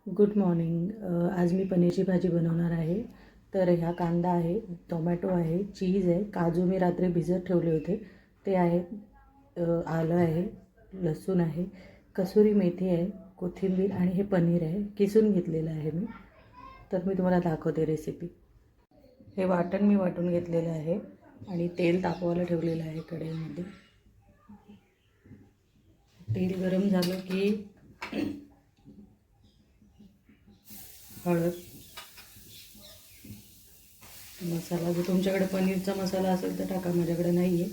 Good morning. आज मी पनीरची भाजी बनवणार आहे. तर ह्या कांदा आहे, टोमॅटो आहे, चीज आहे, काजू मी रात्री भिजत ठेवले होते ते आहे, आलं आहे, लसूण आहे, कसुरी मेथी आहे, कोथिंबीर आणि हे पनीर आहे, किसून घेतलेलं आहे मी. तर मी तुम्हाला दाखवते रेसिपी. हे वाटण मी वाटून घेतलेलं आहे आणि तेल तापवायला ठेवलेलं आहे कढईमध्ये. तेल गरम झालं की हळद, मसाला, जर तुमच्याकडे पनीरचा मसाला असेल तर टाका, माझ्याकडे नाही आहे.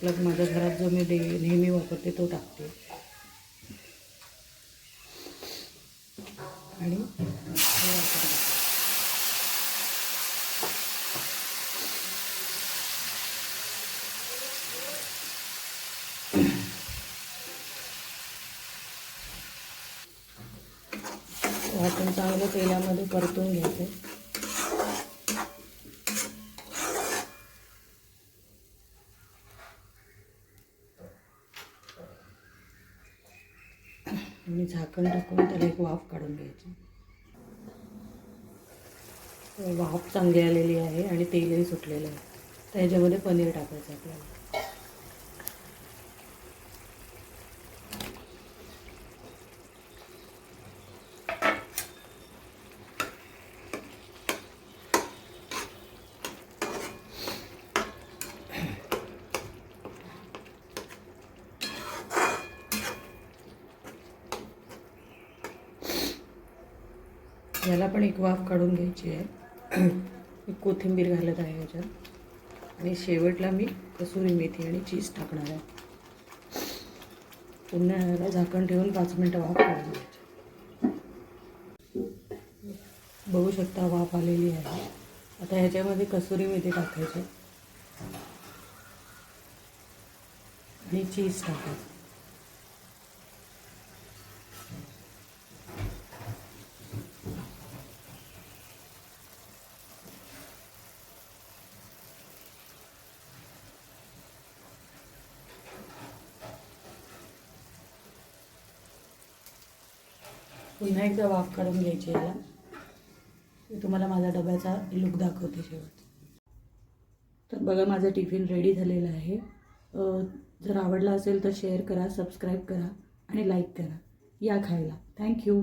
मी माझ्या घरात जो मी नेहमी वापरते तो टाकते. आणि वाटण चांगलं तेलामध्ये परतून घ्यायचं. आणि झाकण टाकून त्याला एक वाफ काढून घ्यायची. वाफ चांगली आलेली आहे आणि तेलही सुटलेलं आहे. तर ह्याच्यामध्ये पनीर टाकायचं आपल्याला. याला पण एक वाफ काढून घ्यायची आहे. मी कोथिंबीर घालत आहे याच्यात आणि शेवटला मी कसुरी मेथी आणि चीज टाकणार आहे. पुन्हा याला झाकण ठेवून 5 मिनटं वाफ काढून घ्यायची. बघू शकता वाफ आलेली आहे. आता ह्याच्यामध्ये कसुरी मेथी टाकायची आणि चीज टाकायचं. पुन्हा एकदा वाफ काढून घ्यायची याला. मी तुम्हाला माझा डब्याचा लुक दाखवते शेवट. तर बघा, माझा टिफिन रेडी झालेला आहे. जर आवडला असेल तर शेअर करा, सबस्क्राईब करा आणि लाईक करा. या खायला. थँक्यू.